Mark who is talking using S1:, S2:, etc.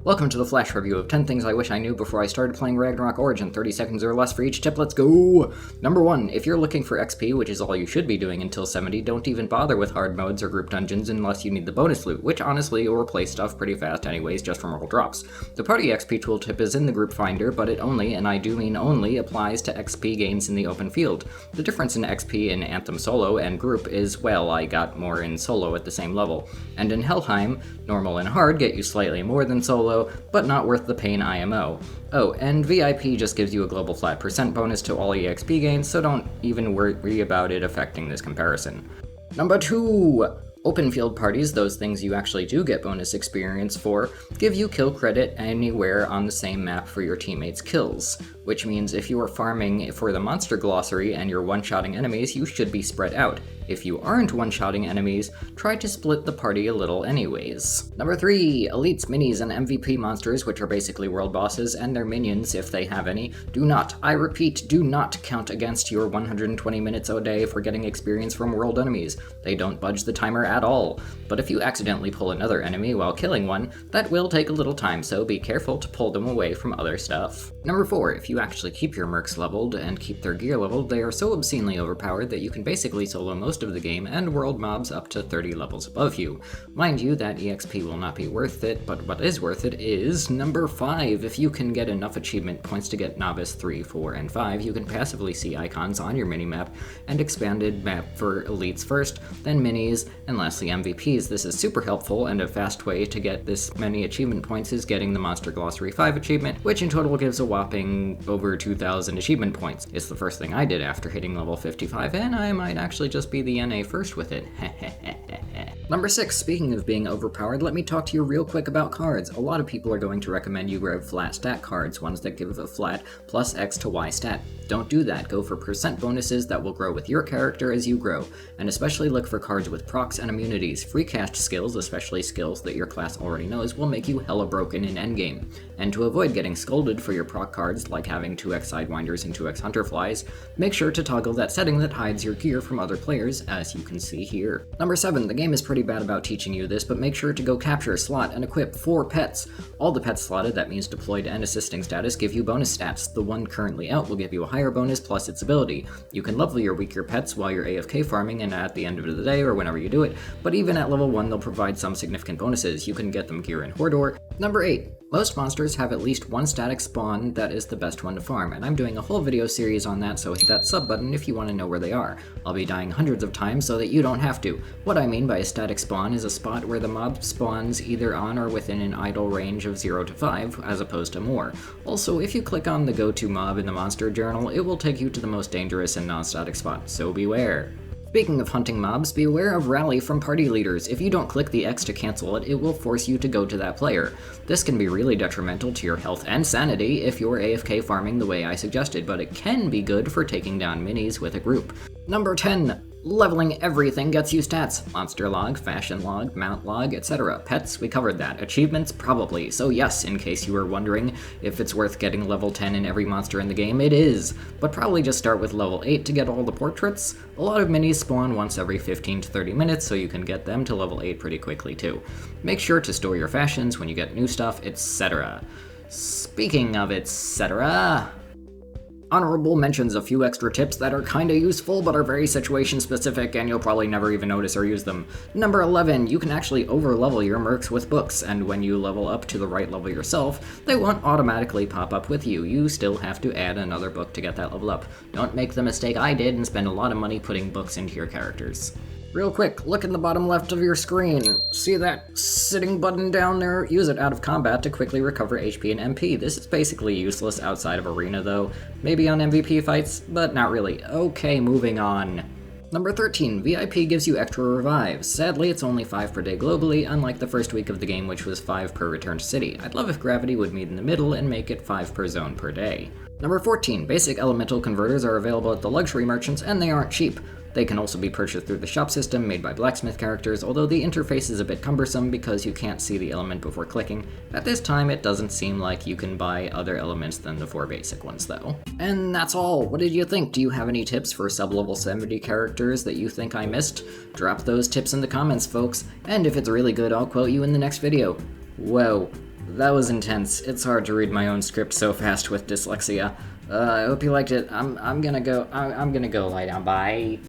S1: Welcome to the flash review of 10 things I wish I knew before I started playing Ragnarok Origin. 30 seconds or less for each tip, let's go! Number 1, if you're looking for XP, which is all you should be doing until 70, don't even bother with hard modes or group dungeons unless you need the bonus loot, which honestly will replace stuff pretty fast anyways just from roll drops. The party XP tooltip is in the group finder, but it only, and I do mean only, applies to XP gains in the open field. The difference in XP in Anthem solo and group is, well, I got more in solo at the same level. And in Helheim, normal and hard get you slightly more than solo, but not worth the pain IMO. Oh, and VIP just gives you a global flat % bonus to all EXP gains, so don't even worry about it affecting this comparison. Number 2! Open field parties, those things you actually do get bonus experience for, give you kill credit anywhere on the same map for your teammates' kills, which means if you are farming for the monster glossary and you're one-shotting enemies, you should be spread out. If you aren't one-shotting enemies, try to split the party a little anyways. Number 3, elites, minis, and MVP monsters, which are basically world bosses, and their minions, if they have any, do not, I repeat, do not count against your 120 minutes a day for getting experience from world enemies. They don't budge the timer at all. But if you accidentally pull another enemy while killing one, that will take a little time, so be careful to pull them away from other stuff. Number 4, if you actually keep your mercs leveled and keep their gear leveled, they are so obscenely overpowered that you can basically solo most of the game and world mobs up to 30 levels above you. Mind you, that EXP will not be worth it, but what is worth it is number 5. If you can get enough achievement points to get Novice 3, 4, and 5, you can passively see icons on your minimap and expanded map for elites first, then minis, and lastly MVPs. This is super helpful, and a fast way to get this many achievement points is getting the Monster Glossary 5 achievement, which in total gives a whopping over 2,000 achievement points. It's the first thing I did after hitting level 55, and I might actually just be the NA first with it. Number 6, speaking of being overpowered, let me talk to you real quick about cards. A lot of people are going to recommend you grab flat stat cards, ones that give a flat plus X to Y stat. Don't do that, go for % bonuses that will grow with your character as you grow, and especially look for cards with procs and immunities. Free cast skills, especially skills that your class already knows, will make you hella broken in endgame. And to avoid getting scolded for your proc cards, like having 2x Sidewinders and 2x Hunterflies, make sure to toggle that setting that hides your gear from other players, as you can see here. Number 7, the game is pretty bad about teaching you this, but make sure to go capture, slot, and equip 4 pets. All the pets slotted, that means deployed and assisting status, give you bonus stats. The one currently out will give you a higher bonus plus its ability. You can level your weaker pets while you're AFK farming and at the end of the day or whenever you do it, but even at level 1 they'll provide some significant bonuses. You can get them gear in Hordor. Number 8. Most monsters have at least one static spawn that is the best one to farm, and I'm doing a whole video series on that, so hit that sub button if you want to know where they are. I'll be dying hundreds of times so that you don't have to. What I mean by a static spawn is a spot where the mob spawns either on or within an idle range of 0 to 5, as opposed to more. Also, if you click on the go-to mob in the monster journal, it will take you to the most dangerous and non-static spot, so beware. Speaking of hunting mobs, be aware of rally from party leaders. If you don't click the X to cancel it, it will force you to go to that player. This can be really detrimental to your health and sanity if you're AFK farming the way I suggested, but it can be good for taking down minis with a group. Number 10. Leveling everything gets you stats. Monster log, fashion log, mount log, etc. Pets, we covered that. Achievements, probably. So yes, in case you were wondering if it's worth getting level 10 in every monster in the game, it is. But probably just start with level 8 to get all the portraits. A lot of minis spawn once every 15 to 30 minutes, so you can get them to level 8 pretty quickly too. Make sure to store your fashions when you get new stuff, etc. Speaking of etc. Honorable mentions a few extra tips that are kinda useful but are very situation specific and you'll probably never even notice or use them. Number 11, you can actually over-level your mercs with books, and when you level up to the right level yourself, they won't automatically pop up with you. You still have to add another book to get that level up. Don't make the mistake I did and spend a lot of money putting books into your characters. Real quick, look in the bottom left of your screen. See that sitting button down there? Use it out of combat to quickly recover HP and MP. This is basically useless outside of arena though. Maybe on MVP fights, but not really. Okay, moving on. Number 13, VIP gives you extra revives. Sadly, it's only 5 per day globally, unlike the first week of the game which was 5 per return to city. I'd love if gravity would meet in the middle and make it 5 per zone per day. Number 14, basic elemental converters are available at the luxury merchants and they aren't cheap. They can also be purchased through the shop system made by blacksmith characters, although the interface is a bit cumbersome because you can't see the element before clicking. At this time, it doesn't seem like you can buy other elements than the 4 basic ones though. And that's all. What did you think? Do you have any tips for sub-level 70 characters that you think I missed? Drop those tips in the comments, folks. And if it's really good, I'll quote you in the next video. Whoa. That was intense. It's hard to read my own script so fast with dyslexia. I hope you liked it. I'm gonna go lie down. Bye.